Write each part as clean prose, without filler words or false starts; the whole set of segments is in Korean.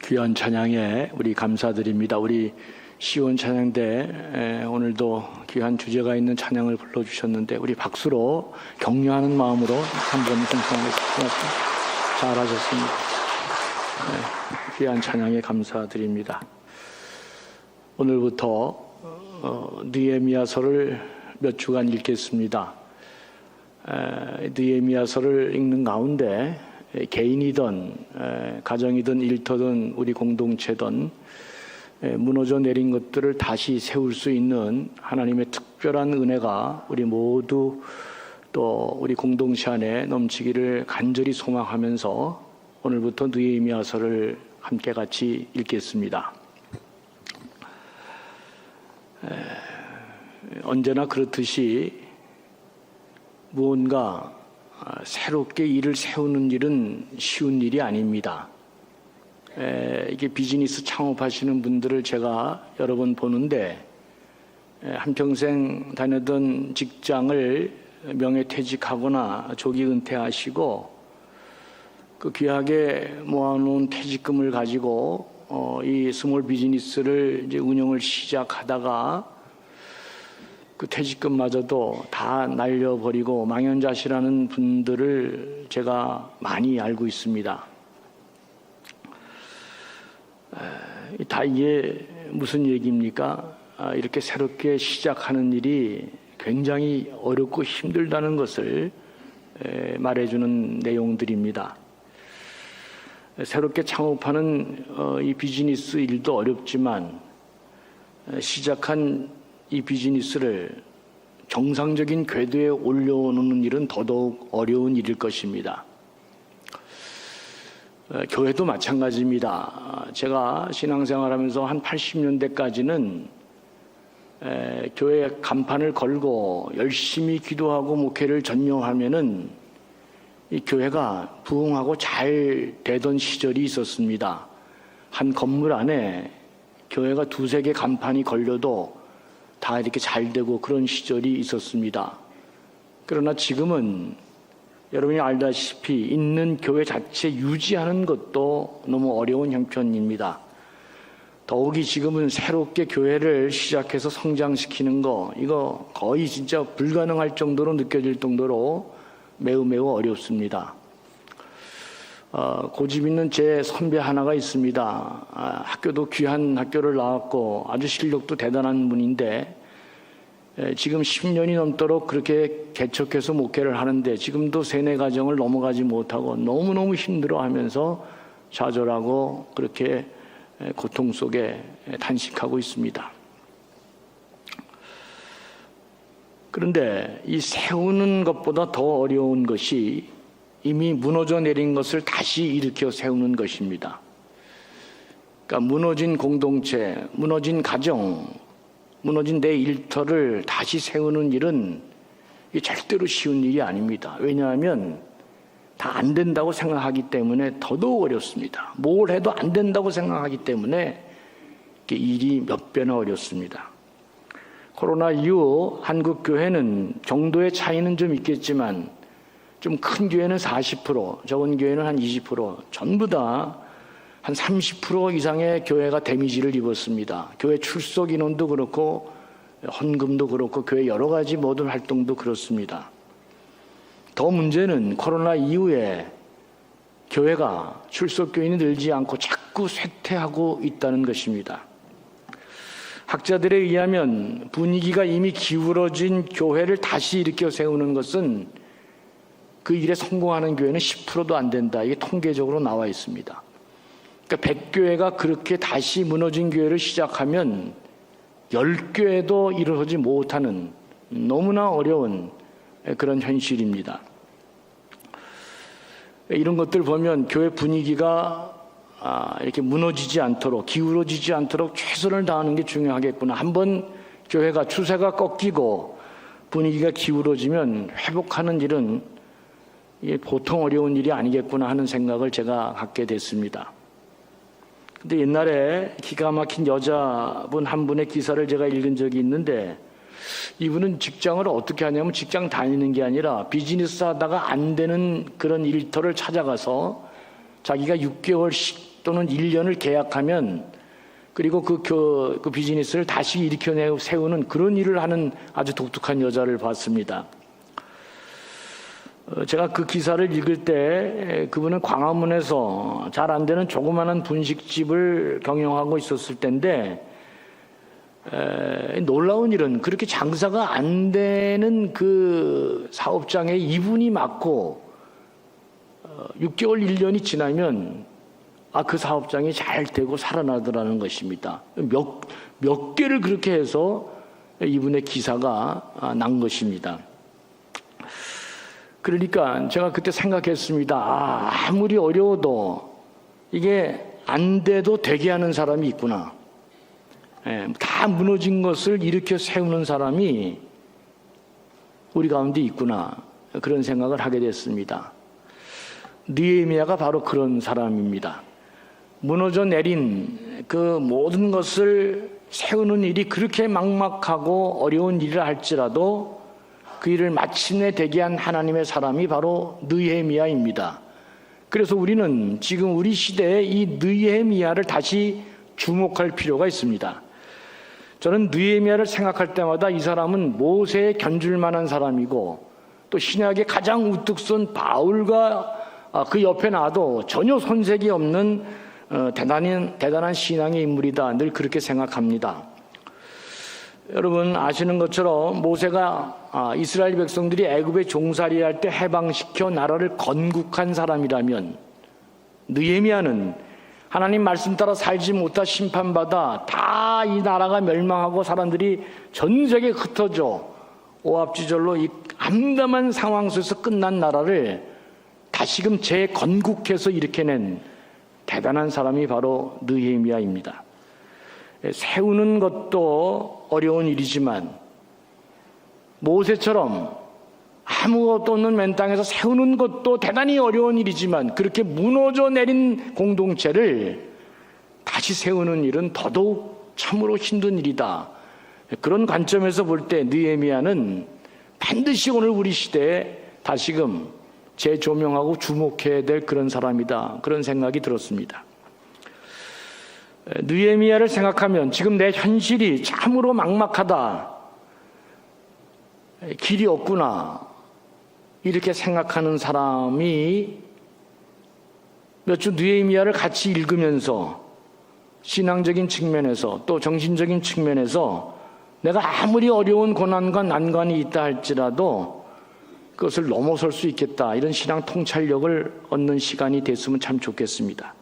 귀한 찬양에 우리 감사드립니다. 우리 시온 찬양대 오늘도 귀한 주제가 있는 찬양을 불러주셨는데 우리 박수로 격려하는 마음으로 한번 공성하겠습니다. 잘하셨습니다. 귀한 찬양에 감사드립니다. 오늘부터 느헤미야서를 몇 주간 읽겠습니다. 느헤미야서를 읽는 가운데 개인이든 가정이든 일터든 우리 공동체든 무너져 내린 것들을 다시 세울 수 있는 하나님의 특별한 은혜가 우리 모두 또 우리 공동체 안에 넘치기를 간절히 소망하면서 오늘부터 느헤미야서를 함께 같이 읽겠습니다. 언제나 그렇듯이 무언가 새롭게 일을 세우는 일은 쉬운 일이 아닙니다. 이게 비즈니스 창업하시는 분들을 제가 여러 번 보는데 한평생 다니던 직장을 명예퇴직하거나 조기 은퇴하시고 그 귀하게 모아놓은 퇴직금을 가지고 이 스몰 비즈니스를 이제 운영을 시작하다가 그 퇴직금마저도 다 날려버리고 망연자실하는 분들을 제가 많이 알고 있습니다. 다 이게 무슨 얘기입니까? 이렇게 새롭게 시작하는 일이 굉장히 어렵고 힘들다는 것을 말해주는 내용들입니다. 새롭게 창업하는 이 비즈니스 일도 어렵지만 시작한 이 비즈니스를 정상적인 궤도에 올려놓는 일은 더더욱 어려운 일일 것입니다. 교회도 마찬가지입니다. 제가 신앙생활하면서 한 80년대까지는 교회 간판을 걸고 열심히 기도하고 목회를 전념하면은 이 교회가 부흥하고 잘 되던 시절이 있었습니다. 한 건물 안에 교회가 두세 개 간판이 걸려도 다 이렇게 잘 되고 그런 시절이 있었습니다. 그러나 지금은 여러분이 알다시피 있는 교회 자체 유지하는 것도 너무 어려운 형편입니다. 더욱이 지금은 새롭게 교회를 시작해서 성장시키는 거 이거 거의 진짜 불가능할 정도로 느껴질 정도로 매우 어렵습니다. 고집 있는 제 선배 하나가 있습니다. 학교도 귀한 학교를 나왔고 아주 실력도 대단한 분인데 지금 10년이 넘도록 그렇게 개척해서 목회를 하는데 지금도 세뇌 과정을 넘어가지 못하고 너무너무 힘들어하면서 좌절하고 그렇게 고통 속에 탄식하고 있습니다. 그런데 이 세우는 것보다 더 어려운 것이 이미 무너져 내린 것을 다시 일으켜 세우는 것입니다. 그러니까 무너진 공동체, 무너진 가정, 무너진 내 일터를 다시 세우는 일은 절대로 쉬운 일이 아닙니다. 왜냐하면 다 안 된다고 생각하기 때문에 더더욱 어렵습니다. 뭘 해도 안 된다고 생각하기 때문에 일이 몇 배나 어렵습니다. 코로나 이후 한국 교회는 정도의 차이는 좀 있겠지만 좀 큰 교회는 40%, 적은 교회는 한 20%, 전부 다 한 30% 이상의 교회가 데미지를 입었습니다. 교회 출석 인원도 그렇고 헌금도 그렇고 교회 여러 가지 모든 활동도 그렇습니다. 더 문제는 코로나 이후에 교회가 출석 교인이 늘지 않고 자꾸 쇠퇴하고 있다는 것입니다. 학자들에 의하면 분위기가 이미 기울어진 교회를 다시 일으켜 세우는 것은 그 일에 성공하는 교회는 10%도 안 된다. 이게 통계적으로 나와 있습니다. 그러니까 100교회가 그렇게 다시 무너진 교회를 시작하면 10교회도 일어서지 못하는 너무나 어려운 그런 현실입니다. 이런 것들 보면 교회 분위기가 이렇게 무너지지 않도록 기울어지지 않도록 최선을 다하는 게 중요하겠구나. 한번 교회가 추세가 꺾이고 분위기가 기울어지면 회복하는 일은 보통 어려운 일이 아니겠구나 하는 생각을 제가 갖게 됐습니다. 근데 옛날에 기가 막힌 여자분 한 분의 기사를 제가 읽은 적이 있는데 이분은 직장을 어떻게 하냐면 직장 다니는 게 아니라 비즈니스 하다가 안 되는 그런 일터를 찾아가서 자기가 6개월씩 또는 1년을 계약하면 그리고 그 비즈니스를 다시 일으켜 세우는 그런 일을 하는 아주 독특한 여자를 봤습니다. 제가 그 기사를 읽을 때 그분은 광화문에서 잘 안 되는 조그마한 분식집을 경영하고 있었을 때인데, 놀라운 일은 그렇게 장사가 안 되는 그 사업장에 이분이 맡고 6개월, 1년이 지나면 그 사업장이 잘 되고 살아나더라는 것입니다. 몇 개를 그렇게 해서 이분의 기사가 난 것입니다. 그러니까 제가 그때 생각했습니다. 아무리 어려워도 이게 안 돼도 되게 하는 사람이 있구나. 다 무너진 것을 일으켜 세우는 사람이 우리 가운데 있구나. 그런 생각을 하게 됐습니다. 느헤미야가 바로 그런 사람입니다. 무너져 내린 그 모든 것을 세우는 일이 그렇게 막막하고 어려운 일이라 할지라도 그 일을 마침내 되게 한 하나님의 사람이 바로 느헤미야입니다. 그래서 우리는 지금 우리 시대에 이 느헤미야를 다시 주목할 필요가 있습니다. 저는 느헤미야를 생각할 때마다 이 사람은 모세에 견줄 만한 사람이고 또 신약의 가장 우뚝 선 바울과 그 옆에 놔도 전혀 손색이 없는 대단한 신앙의 인물이다. 늘 그렇게 생각합니다. 여러분 아시는 것처럼 모세가 이스라엘 백성들이 애굽에 종살이할 때 해방시켜 나라를 건국한 사람이라면, 느헤미야는 하나님 말씀 따라 살지 못하 심판받아 다 이 나라가 멸망하고 사람들이 전 세계에 흩어져 오합지졸로 이 암담한 상황 속에서 끝난 나라를 다시금 재건국해서 일으켜낸 대단한 사람이 바로 느헤미야입니다. 세우는 것도 어려운 일이지만 모세처럼 아무것도 없는 맨 땅에서 세우는 것도 대단히 어려운 일이지만 그렇게 무너져 내린 공동체를 다시 세우는 일은 더더욱 참으로 힘든 일이다. 그런 관점에서 볼 때 느헤미야는 반드시 오늘 우리 시대에 다시금 재조명하고 주목해야 될 그런 사람이다. 그런 생각이 들었습니다. 느헤미야를 생각하면 지금 내 현실이 참으로 막막하다, 길이 없구나, 이렇게 생각하는 사람이 몇 주 느헤미야를 같이 읽으면서 신앙적인 측면에서 또 정신적인 측면에서 내가 아무리 어려운 고난과 난관이 있다 할지라도 그것을 넘어설 수 있겠다, 이런 신앙 통찰력을 얻는 시간이 됐으면 참 좋겠습니다.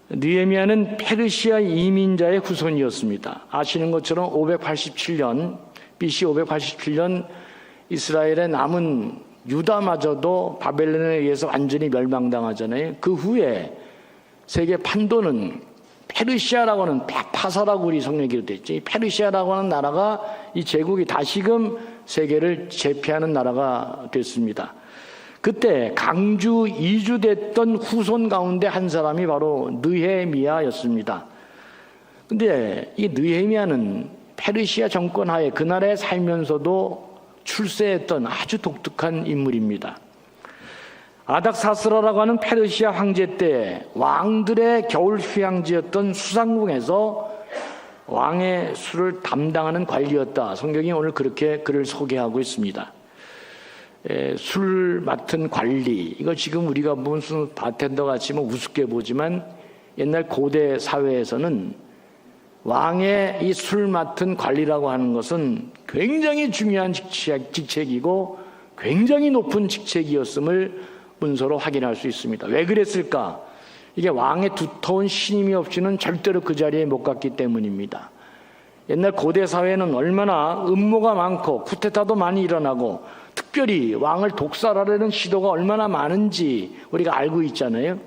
느헤미야는 페르시아 이민자의 후손이었습니다. 아시는 것처럼 587년 BC 587년 이스라엘의 남은 유다마저도 바벨론에 의해서 완전히 멸망당하잖아요. 그 후에 세계 판도는 페르시아라고 하는 파사라고 우리 성경에 되어 있죠. 이 페르시아라고 하는 나라가, 이 제국이 다시금 세계를 제패하는 나라가 됐습니다. 그때 강주 이주됐던 후손 가운데 한 사람이 바로 느헤미야였습니다. 근데 이 느헤미야는 페르시아 정권 하에 그 나라에 살면서도 출세했던 아주 독특한 인물입니다. 아닥사스라라고 하는 페르시아 황제 때 왕들의 겨울 휴양지였던 수상궁에서 왕의 술을 담당하는 관리였다. 성경이 오늘 그렇게 그를 소개하고 있습니다. 술 맡은 관리, 이거 지금 우리가 무슨 바텐더 같이 우습게 보지만 옛날 고대 사회에서는 왕의 이 술 맡은 관리라고 하는 것은 굉장히 중요한 직책이고 굉장히 높은 직책이었음을 문서로 확인할 수 있습니다. 왜 그랬을까? 이게 왕의 두터운 신임이 없이는 절대로 그 자리에 못 갔기 때문입니다. 옛날 고대 사회는 얼마나 음모가 많고 쿠데타도 많이 일어나고 특별히 왕을 독살하려는 시도가 얼마나 많은지 우리가 알고 있잖아요.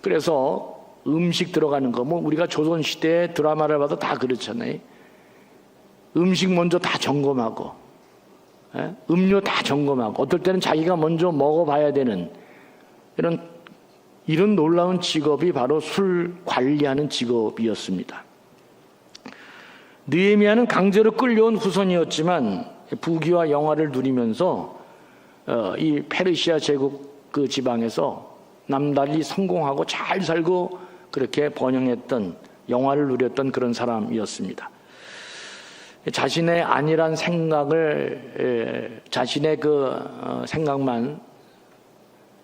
그래서 음식 들어가는 거, 우리가 조선시대 드라마를 봐도 다 그렇잖아요. 음식 먼저 다 점검하고 음료 다 점검하고 어떨 때는 자기가 먼저 먹어봐야 되는 이런 놀라운 직업이 바로 술 관리하는 직업이었습니다. 느헤미야는 강제로 끌려온 후손이었지만 부귀와 영화를 누리면서 이 페르시아 제국 그 지방에서 남달리 성공하고 잘 살고 그렇게 번영했던, 영화를 누렸던 그런 사람이었습니다. 자신의 안일한 생각을, 자신의 생각만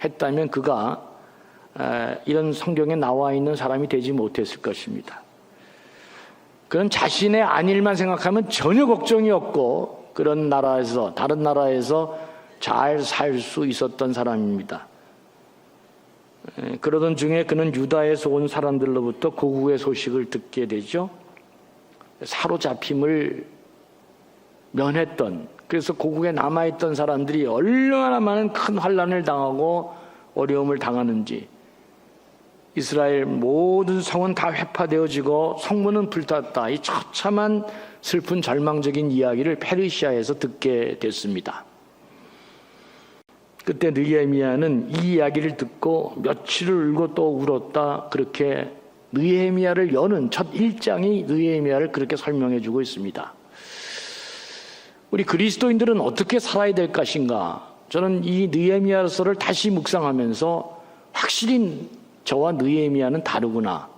했다면 그가 이런 성경에 나와 있는 사람이 되지 못했을 것입니다. 그는 자신의 안일만 생각하면 전혀 걱정이 없고 그런 나라에서, 다른 나라에서 잘 살 수 있었던 사람입니다. 그러던 중에 그는 유다에서 온 사람들로부터 고국의 소식을 듣게 되죠. 사로잡힘을 면했던, 그래서 고국에 남아있던 사람들이 얼마나 많은 큰 환난을 당하고 어려움을 당하는지, 이스라엘 모든 성은 다 회파되어지고 성문은 불탔다, 이 처참한 슬픈 절망적인 이야기를 페르시아에서 듣게 됐습니다. 그때 느헤미야는 이 이야기를 듣고 며칠을 울고 또 울었다, 그렇게 느헤미야를 여는 첫 1장이 느헤미야를 그렇게 설명해 주고 있습니다. 우리 그리스도인들은 어떻게 살아야 될 것인가? 저는 이 느헤미야서를 다시 묵상하면서 확실히 저와 느헤미야는 다르구나,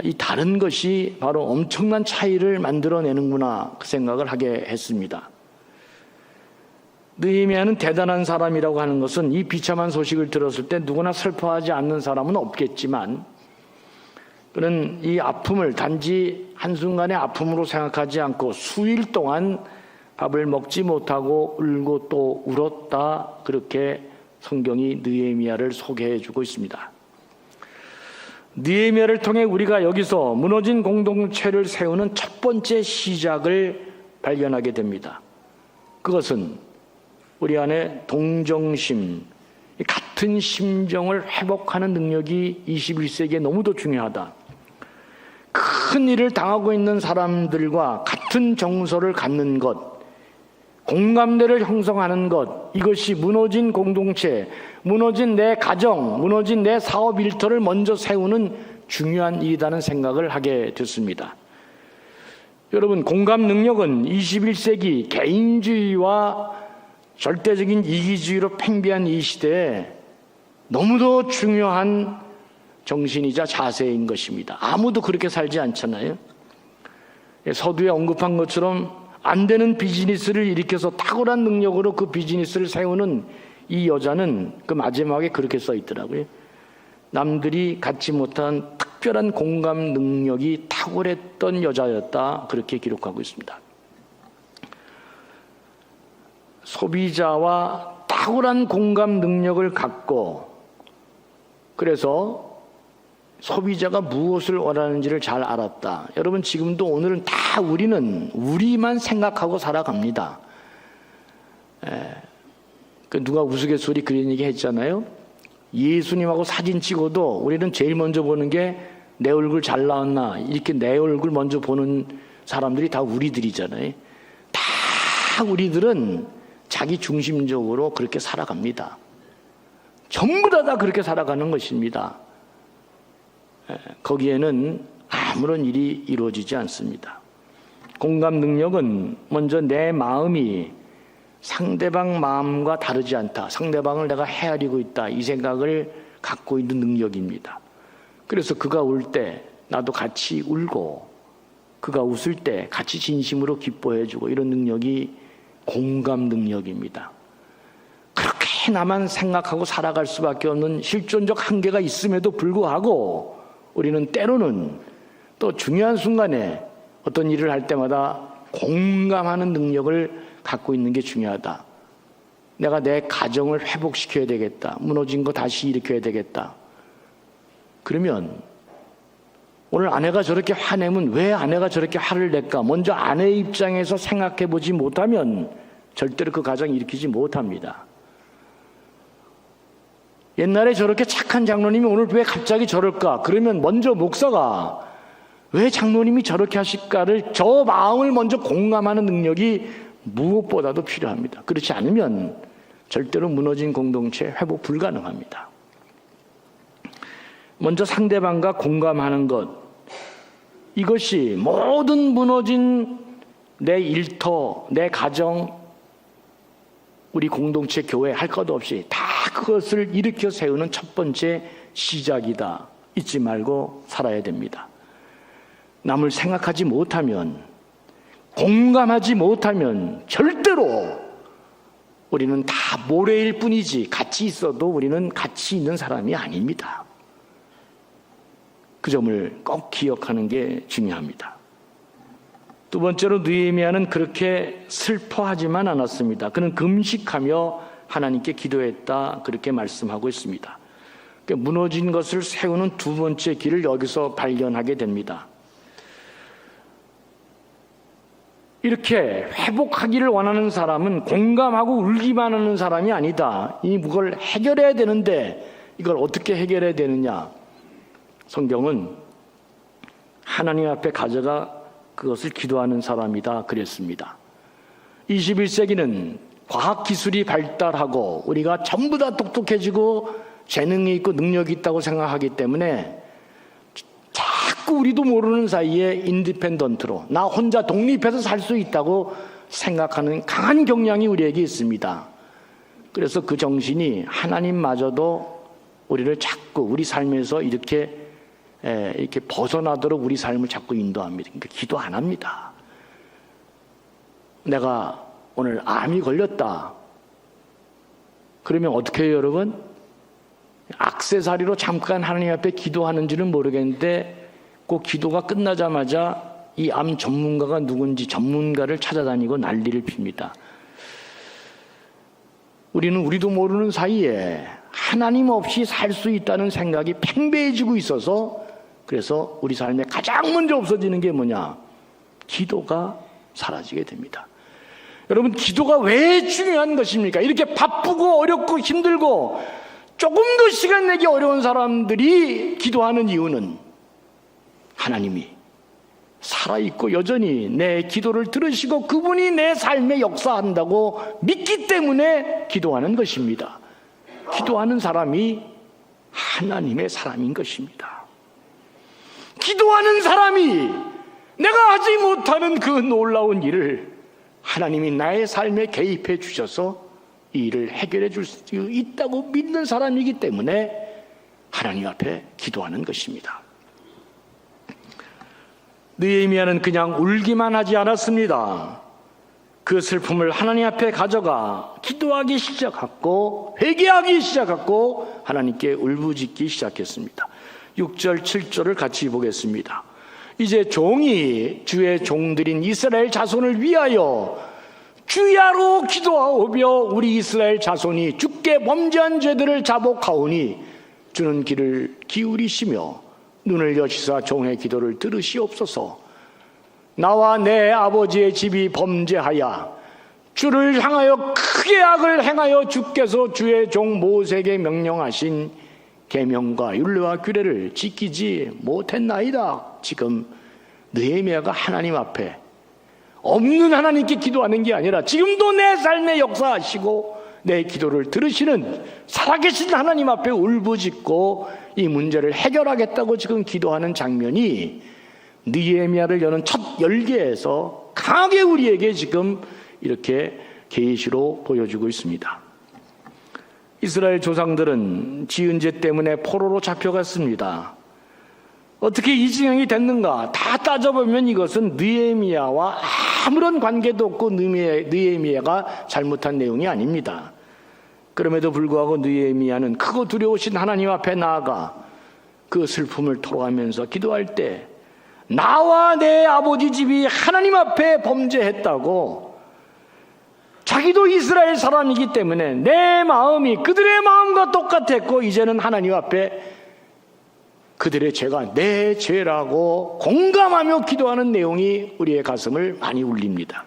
이 다른 것이 바로 엄청난 차이를 만들어내는구나, 그 생각을 하게 했습니다. 느헤미야는 대단한 사람이라고 하는 것은 이 비참한 소식을 들었을 때 누구나 슬퍼하지 않는 사람은 없겠지만, 그는 이 아픔을 단지 한순간의 아픔으로 생각하지 않고 수일 동안 밥을 먹지 못하고 울고 또 울었다, 그렇게 성경이 느헤미야를 소개해 주고 있습니다. 느헤미야를 통해 우리가 여기서 무너진 공동체를 세우는 첫 번째 시작을 발견하게 됩니다. 그것은 우리 안에 동정심, 같은 심정을 회복하는 능력이 21세기에 너무도 중요하다. 큰 일을 당하고 있는 사람들과 같은 정서를 갖는 것, 공감대를 형성하는 것, 이것이 무너진 공동체, 무너진 내 가정, 무너진 내 사업 일터를 먼저 세우는 중요한 일이라는 생각을 하게 됐습니다. 여러분, 공감 능력은 21세기 개인주의와 절대적인 이기주의로 팽배한 이 시대에 너무도 중요한 정신이자 자세인 것입니다. 아무도 그렇게 살지 않잖아요. 서두에 언급한 것처럼 안 되는 비즈니스를 일으켜서 탁월한 능력으로 그 비즈니스를 세우는 이 여자는 그 마지막에 그렇게 써 있더라고요. 남들이 갖지 못한 특별한 공감 능력이 탁월했던 여자였다, 그렇게 기록하고 있습니다. 소비자와 탁월한 공감 능력을 갖고, 그래서 소비자가 무엇을 원하는지를 잘 알았다. 여러분, 지금도 오늘은 다 우리는 우리만 생각하고 살아갑니다. 누가 우스갯소리 그런 얘기 했잖아요. 예수님하고 사진 찍어도 우리는 제일 먼저 보는 게 내 얼굴 잘 나왔나, 이렇게 내 얼굴 먼저 보는 사람들이 다 우리들이잖아요. 다 우리들은 자기 중심적으로 그렇게 살아갑니다. 전부 다 그렇게 살아가는 것입니다. 거기에는 아무런 일이 이루어지지 않습니다. 공감 능력은 먼저 내 마음이 상대방 마음과 다르지 않다, 상대방을 내가 헤아리고 있다, 이 생각을 갖고 있는 능력입니다. 그래서 그가 울 때 나도 같이 울고, 그가 웃을 때 같이 진심으로 기뻐해주고, 이런 능력이 공감 능력입니다. 그렇게 나만 생각하고 살아갈 수밖에 없는 실존적 한계가 있음에도 불구하고 우리는 때로는 또 중요한 순간에 어떤 일을 할 때마다 공감하는 능력을 갖고 있는 게 중요하다. 내가 내 가정을 회복시켜야 되겠다, 무너진 거 다시 일으켜야 되겠다. 그러면 오늘 아내가 저렇게 화내면 왜 아내가 저렇게 화를 낼까? 먼저 아내의 입장에서 생각해 보지 못하면 절대로 그 가정 일으키지 못합니다. 옛날에 저렇게 착한 장로님이 오늘 왜 갑자기 저럴까? 그러면 먼저 목사가 왜 장로님이 저렇게 하실까를, 저 마음을 먼저 공감하는 능력이 무엇보다도 필요합니다. 그렇지 않으면 절대로 무너진 공동체 회복 불가능합니다. 먼저 상대방과 공감하는 것, 이것이 모든 무너진 내 일터, 내 가정, 우리 공동체, 교회 할 것 없이 다 그것을 일으켜 세우는 첫 번째 시작이다. 잊지 말고 살아야 됩니다. 남을 생각하지 못하면, 공감하지 못하면 절대로 우리는 다 모래일 뿐이지 같이 있어도 우리는 같이 있는 사람이 아닙니다. 그 점을 꼭 기억하는 게 중요합니다. 두 번째로 느헤미야는 그렇게 슬퍼하지만 않았습니다. 그는 금식하며 하나님께 기도했다, 그렇게 말씀하고 있습니다. 무너진 것을 세우는 두 번째 길을 여기서 발견하게 됩니다. 이렇게 회복하기를 원하는 사람은 공감하고 울기만 하는 사람이 아니다. 이걸 해결해야 되는데 이걸 어떻게 해결해야 되느냐? 성경은 하나님 앞에 가져가 그것을 기도하는 사람이다 그랬습니다. 21세기는 과학기술이 발달하고 우리가 전부 다 똑똑해지고 재능이 있고 능력이 있다고 생각하기 때문에 자꾸 우리도 모르는 사이에 인디펜던트로 나 혼자 독립해서 살 수 있다고 생각하는 강한 경향이 우리에게 있습니다. 그래서 그 정신이 하나님마저도 우리를 자꾸 우리 삶에서 이렇게 벗어나도록 우리 삶을 자꾸 인도합니다. 그러니까 기도 안 합니다. 내가 오늘 암이 걸렸다. 그러면 어떻게 해요, 여러분? 액세서리로 잠깐 하나님 앞에 기도하는지는 모르겠는데 그 기도가 끝나자마자 이 암 전문가가 누군지 전문가를 찾아다니고 난리를 핍니다. 우리는 우리도 모르는 사이에 하나님 없이 살 수 있다는 생각이 팽배해지고 있어서 그래서 우리 삶에 가장 먼저 없어지는 게 뭐냐? 기도가 사라지게 됩니다. 여러분, 기도가 왜 중요한 것입니까? 이렇게 바쁘고 어렵고 힘들고 조금 더 시간 내기 어려운 사람들이 기도하는 이유는 하나님이 살아있고 여전히 내 기도를 들으시고 그분이 내 삶에 역사한다고 믿기 때문에 기도하는 것입니다. 기도하는 사람이 하나님의 사람인 것입니다. 기도하는 사람이 내가 하지 못하는 그 놀라운 일을 하나님이 나의 삶에 개입해 주셔서 이 일을 해결해 줄 수 있다고 믿는 사람이기 때문에 하나님 앞에 기도하는 것입니다. 느헤미야는 그냥 울기만 하지 않았습니다. 그 슬픔을 하나님 앞에 가져가 기도하기 시작했고 회개하기 시작했고 하나님께 울부짖기 시작했습니다. 6절 7절을 같이 보겠습니다. 이제 종이 주의 종들인 이스라엘 자손을 위하여 주야로 기도하오며 우리 이스라엘 자손이 주께 범죄한 죄들을 자복하오니 주는 귀를 기울이시며 눈을 여시사 종의 기도를 들으시옵소서. 나와 내 아버지의 집이 범죄하여 주를 향하여 크게 악을 행하여 주께서 주의 종 모세에게 명령하신 계명과 율례와 규례를 지키지 못했나이다. 지금 느헤미야가 하나님 앞에 없는 하나님께 기도하는 게 아니라 지금도 내 삶에 역사하시고 내 기도를 들으시는 살아계신 하나님 앞에 울부짖고 이 문제를 해결하겠다고 지금 기도하는 장면이 느헤미야를 여는 첫 열개에서 강하게 우리에게 지금 이렇게 계시로 보여주고 있습니다. 이스라엘 조상들은 지은 죄 때문에 포로로 잡혀갔습니다. 어떻게 이 지경이 됐는가? 다 따져보면 이것은 느헤미야와 아무런 관계도 없고 느헤미야가 잘못한 내용이 아닙니다. 그럼에도 불구하고 느헤미야는 크고 두려우신 하나님 앞에 나아가 그 슬픔을 토로하면서 기도할 때 나와 내 아버지 집이 하나님 앞에 범죄했다고, 자기도 이스라엘 사람이기 때문에 내 마음이 그들의 마음과 똑같았고 이제는 하나님 앞에 그들의 죄가 내 죄라고 공감하며 기도하는 내용이 우리의 가슴을 많이 울립니다.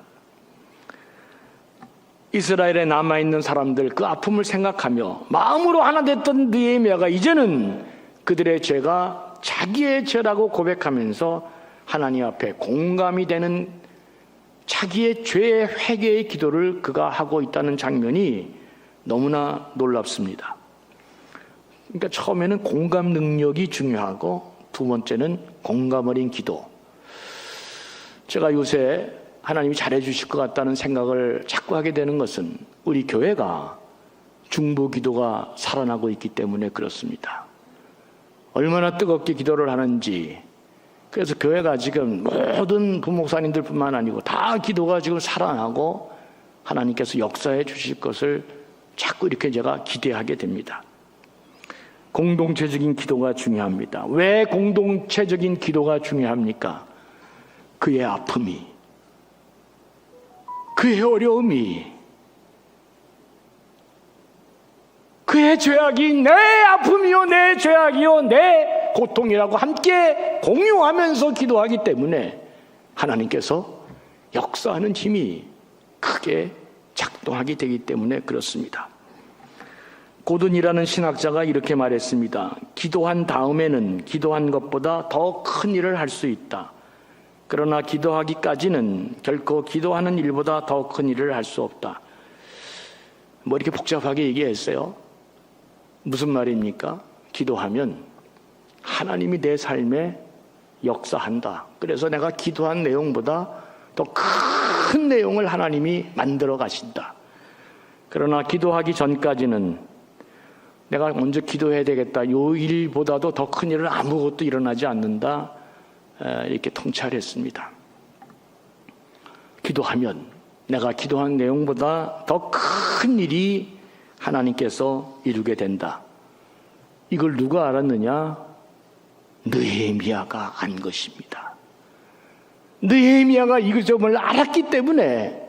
이스라엘에 남아있는 사람들 그 아픔을 생각하며 마음으로 하나 됐던 느헤미야가 이제는 그들의 죄가 자기의 죄라고 고백하면서 하나님 앞에 공감이 되는 자기의 죄의 회개의 기도를 그가 하고 있다는 장면이 너무나 놀랍습니다. 그러니까 처음에는 공감 능력이 중요하고 두 번째는 공감 어린 기도. 제가 요새 하나님이 잘해 주실 것 같다는 생각을 자꾸 하게 되는 것은 우리 교회가 중보 기도가 살아나고 있기 때문에 그렇습니다. 얼마나 뜨겁게 기도를 하는지. 그래서 교회가 지금 모든 부목사님들뿐만 아니고 다 기도가 지금 살아나고 하나님께서 역사해 주실 것을 자꾸 이렇게 제가 기대하게 됩니다. 공동체적인 기도가 중요합니다. 왜 공동체적인 기도가 중요합니까? 그의 아픔이, 그의 어려움이, 그의 죄악이 내 아픔이요, 내 죄악이요, 내 고통이라고 함께 공유하면서 기도하기 때문에 하나님께서 역사하는 힘이 크게 작동하게 되기 때문에 그렇습니다. 고든이라는 신학자가 이렇게 말했습니다. 기도한 다음에는 기도한 것보다 더 큰 일을 할 수 있다. 그러나 기도하기까지는 결코 기도하는 일보다 더 큰 일을 할 수 없다. 뭐 이렇게 복잡하게 얘기했어요. 무슨 말입니까? 기도하면 하나님이 내 삶에 역사한다. 그래서 내가 기도한 내용보다 더 큰 내용을 하나님이 만들어 가신다. 그러나 기도하기 전까지는 내가 먼저 기도해야 되겠다. 요 일보다도 더 큰 일은 아무것도 일어나지 않는다. 이렇게 통찰했습니다. 기도하면 내가 기도한 내용보다 더 큰 일이 하나님께서 이루게 된다. 이걸 누가 알았느냐? 느헤미야가 안 것입니다. 느헤미야가 이 점을 알았기 때문에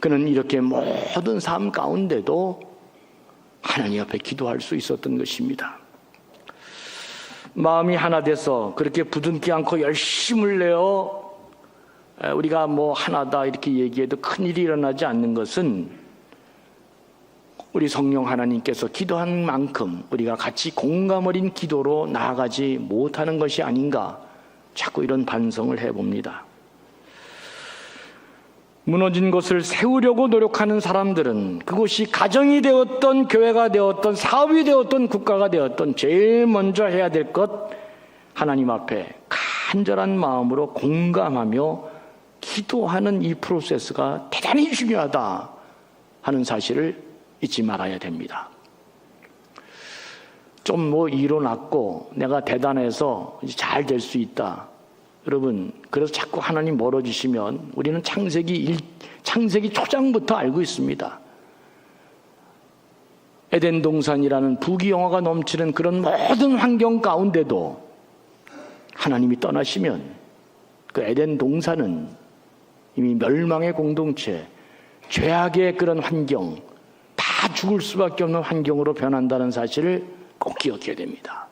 그는 이렇게 모든 삶 가운데도 하나님 앞에 기도할 수 있었던 것입니다. 마음이 하나 돼서 그렇게 부둥키 않고 열심을 내어 우리가 뭐 하나다 이렇게 얘기해도 큰일이 일어나지 않는 것은 우리 성령 하나님께서 기도한 만큼 우리가 같이 공감 어린 기도로 나아가지 못하는 것이 아닌가, 자꾸 이런 반성을 해봅니다. 무너진 것을 세우려고 노력하는 사람들은 그것이 가정이 되었던, 교회가 되었던, 사업이 되었던, 국가가 되었던 제일 먼저 해야 될 것, 하나님 앞에 간절한 마음으로 공감하며 기도하는 이 프로세스가 대단히 중요하다 하는 사실을 잊지 말아야 됩니다. 좀 뭐 이뤄놨고 내가 대단해서 잘 될 수 있다. 여러분, 그래서 자꾸 하나님 멀어지시면 우리는 창세기 초장부터 알고 있습니다. 에덴 동산이라는 부귀영화가 넘치는 그런 모든 환경 가운데도 하나님이 떠나시면 그 에덴 동산은 이미 멸망의 공동체, 죄악의 그런 환경, 다 죽을 수밖에 없는 환경으로 변한다는 사실을 꼭 기억해야 됩니다.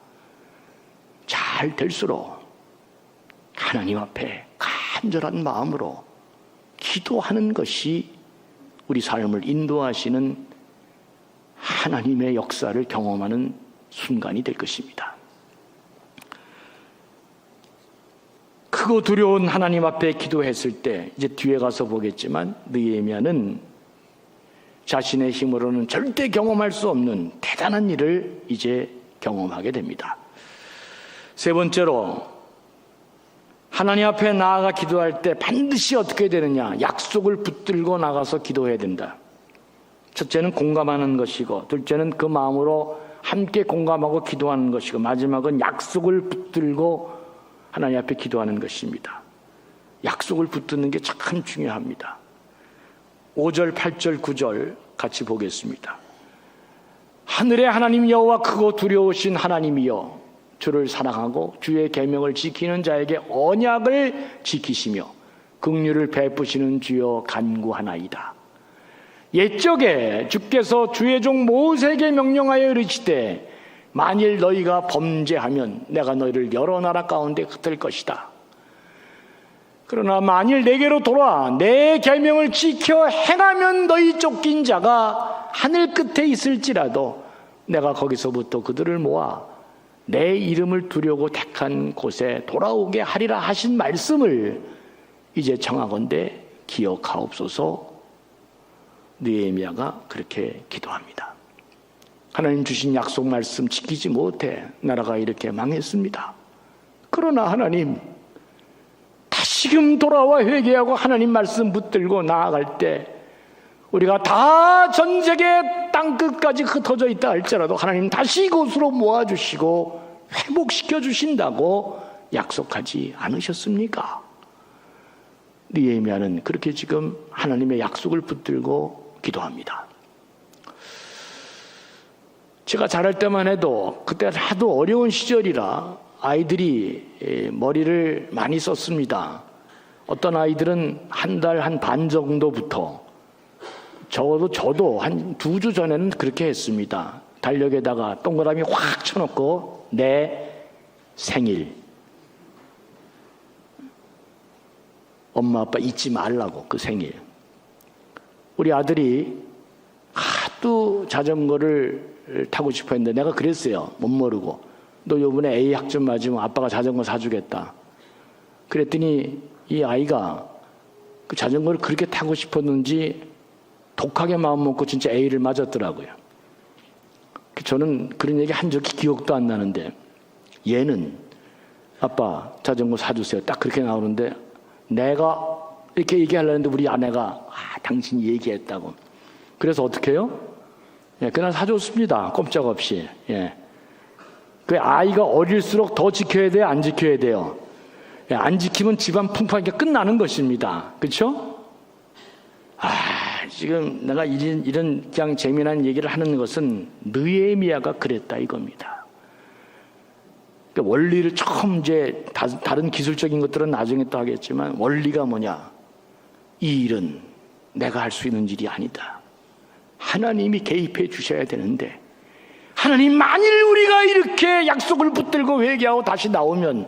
잘 될수록 하나님 앞에 간절한 마음으로 기도하는 것이 우리 삶을 인도하시는 하나님의 역사를 경험하는 순간이 될 것입니다. 크고 두려운 하나님 앞에 기도했을 때, 이제 뒤에 가서 보겠지만 느헤미야는 자신의 힘으로는 절대 경험할 수 없는 대단한 일을 이제 경험하게 됩니다. 세 번째로, 하나님 앞에 나아가 기도할 때 반드시 어떻게 되느냐? 약속을 붙들고 나가서 기도해야 된다. 첫째는 공감하는 것이고, 둘째는 그 마음으로 함께 공감하고 기도하는 것이고, 마지막은 약속을 붙들고 하나님 앞에 기도하는 것입니다. 약속을 붙드는 게 참 중요합니다. 5절, 8절, 9절 같이 보겠습니다. 하늘의 하나님 여호와, 크고 두려우신 하나님이여, 주를 사랑하고 주의 계명을 지키는 자에게 언약을 지키시며 긍휼을 베푸시는 주여 간구하나이다. 옛적에 주께서 주의 종 모세에게 명령하여 이르시되, 만일 너희가 범죄하면 내가 너희를 여러 나라 가운데 흩을 것이다. 그러나 만일 내게로 돌아와 내 계명을 지켜 행하면 너희 쫓긴 자가 하늘 끝에 있을지라도 내가 거기서부터 그들을 모아 내 이름을 두려고 택한 곳에 돌아오게 하리라 하신 말씀을 이제 청하건대 기억하옵소서. 느헤미야가 그렇게 기도합니다. 하나님 주신 약속 말씀 지키지 못해 나라가 이렇게 망했습니다. 그러나 하나님, 다시금 돌아와 회개하고 하나님 말씀 붙들고 나아갈 때 우리가 다 전 세계 땅끝까지 흩어져 있다 할지라도 하나님 다시 이곳으로 모아주시고 회복시켜 주신다고 약속하지 않으셨습니까? 느헤미야는 그렇게 지금 하나님의 약속을 붙들고 기도합니다. 제가 자랄 때만 해도 그때 하도 어려운 시절이라 아이들이 머리를 많이 썼습니다. 어떤 아이들은 한 달 한 반 정도부터, 적어도 저도 한 2주 전에는 그렇게 했습니다. 달력에다가 동그라미 확 쳐놓고 내 생일, 엄마 아빠 잊지 말라고, 그 생일. 우리 아들이 하도 자전거를 타고 싶어 했는데 내가 그랬어요. 못 모르고. 너 요번에 A 학점 맞으면 아빠가 자전거 사주겠다. 그랬더니 이 아이가 그 자전거를 그렇게 타고 싶었는지 독하게 마음 먹고 진짜 A를 맞았더라고요. 저는 그런 얘기 한 적이 기억도 안 나는데, 얘는 아빠 자전거 사주세요 딱 그렇게 나오는데, 내가 이렇게 얘기하려는데 우리 아내가 당신이 얘기했다고. 그래서 어떻게 해요? 그날 사줬습니다. 꼼짝없이. 그 아이가 어릴수록 더 지켜야 돼요? 안 지켜야 돼요? 안 지키면 집안 풍파가 끝나는 것입니다. 그렇죠? 지금 내가 이런 그냥 재미난 얘기를 하는 것은 느헤미야가 그랬다 이겁니다. 그러니까 원리를 처음 이제 다른 기술적인 것들은 나중에 또 하겠지만, 원리가 뭐냐? 이 일은 내가 할 수 있는 일이 아니다. 하나님이 개입해 주셔야 되는데, 하나님 만일 우리가 이렇게 약속을 붙들고 회개하고 다시 나오면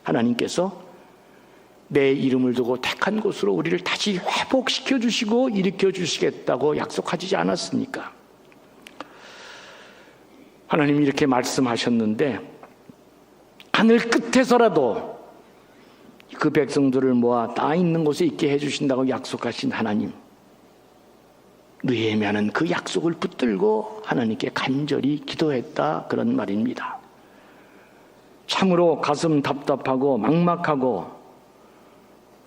하나님께서 내 이름을 두고 택한 곳으로 우리를 다시 회복시켜 주시고 일으켜 주시겠다고 약속하지 않았습니까? 하나님이 이렇게 말씀하셨는데, 하늘 끝에서라도 그 백성들을 모아 나 있는 곳에 있게 해주신다고 약속하신 하나님, 느헤미야는 그 약속을 붙들고 하나님께 간절히 기도했다, 그런 말입니다. 참으로 가슴 답답하고 막막하고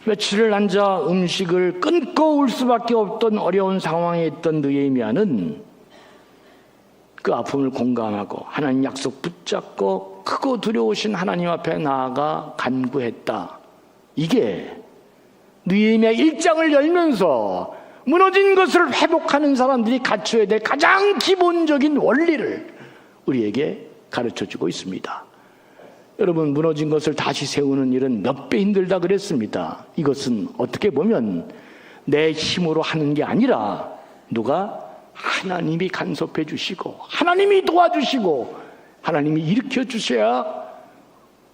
며칠을 앉아 음식을 끊고 울 수밖에 없던 어려운 상황에 있던 느헤미야는 그 아픔을 공감하고 하나님 약속 붙잡고 크고 두려우신 하나님 앞에 나아가 간구했다. 이게 느헤미야 1장을 열면서 무너진 것을 회복하는 사람들이 갖춰야 될 가장 기본적인 원리를 우리에게 가르쳐주고 있습니다. 여러분, 무너진 것을 다시 세우는 일은 몇 배 힘들다 그랬습니다. 이것은 어떻게 보면 내 힘으로 하는 게 아니라 누가? 하나님이 간섭해 주시고 하나님이 도와주시고 하나님이 일으켜 주셔야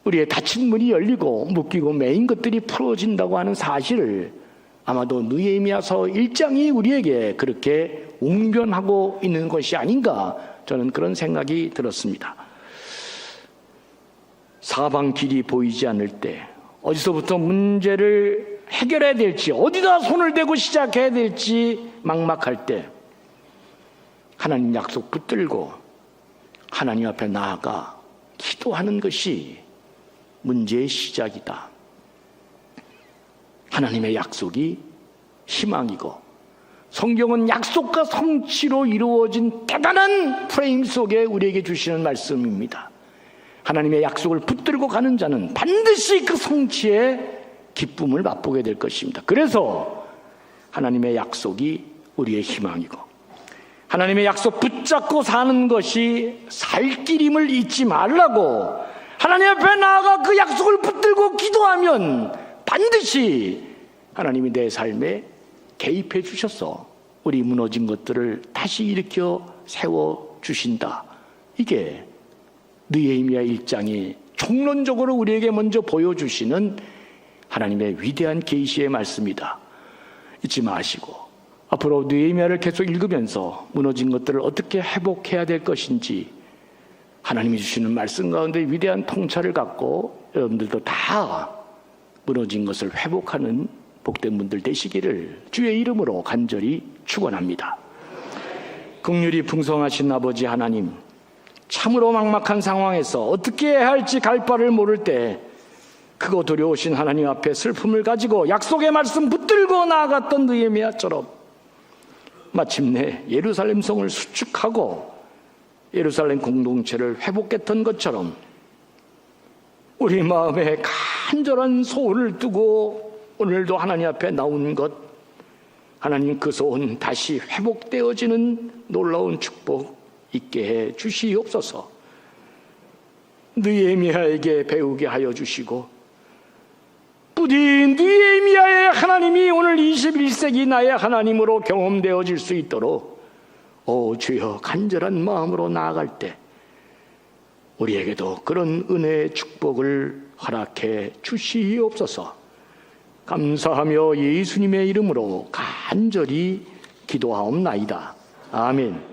우리의 닫힌 문이 열리고 묶이고 매인 것들이 풀어진다고 하는 사실을 아마도 느헤미야서 1장이 우리에게 그렇게 웅변하고 있는 것이 아닌가, 저는 그런 생각이 들었습니다. 사방 길이 보이지 않을 때, 어디서부터 문제를 해결해야 될지, 어디다 손을 대고 시작해야 될지 막막할 때 하나님 약속 붙들고 하나님 앞에 나아가 기도하는 것이 문제의 시작이다. 하나님의 약속이 희망이고, 성경은 약속과 성취로 이루어진 대단한 프레임 속에 우리에게 주시는 말씀입니다. 하나님의 약속을 붙들고 가는 자는 반드시 그 성취의 기쁨을 맛보게 될 것입니다. 그래서 하나님의 약속이 우리의 희망이고, 하나님의 약속 붙잡고 사는 것이 살 길임을 잊지 말라고, 하나님 앞에 나아가 그 약속을 붙들고 기도하면 반드시 하나님이 내 삶에 개입해 주셔서 우리 무너진 것들을 다시 일으켜 세워주신다. 이게 느헤미야 1장이 총론적으로 우리에게 먼저 보여주시는 하나님의 위대한 계시의 말씀이다. 잊지 마시고 앞으로 느헤미야를 계속 읽으면서 무너진 것들을 어떻게 회복해야 될 것인지 하나님이 주시는 말씀 가운데 위대한 통찰을 갖고 여러분들도 다 무너진 것을 회복하는 복된 분들 되시기를 주의 이름으로 간절히 축원합니다. 긍휼이 풍성하신 아버지 하나님, 참으로 막막한 상황에서 어떻게 해야 할지 갈 바를 모를 때 크고 두려우신 하나님 앞에 슬픔을 가지고 약속의 말씀 붙들고 나아갔던 느헤미야처럼 마침내 예루살렘 성을 수축하고 예루살렘 공동체를 회복했던 것처럼 우리 마음에 간절한 소원을 두고 오늘도 하나님 앞에 나온 것, 하나님 그 소원 다시 회복되어지는 놀라운 축복 있게 해 주시옵소서. 느헤미야에게 배우게 하여 주시고 부디 느헤미야의 하나님이 오늘 21세기 나의 하나님으로 경험되어질 수 있도록 주여 간절한 마음으로 나아갈 때 우리에게도 그런 은혜의 축복을 허락해 주시옵소서. 감사하며 예수님의 이름으로 간절히 기도하옵나이다. 아멘.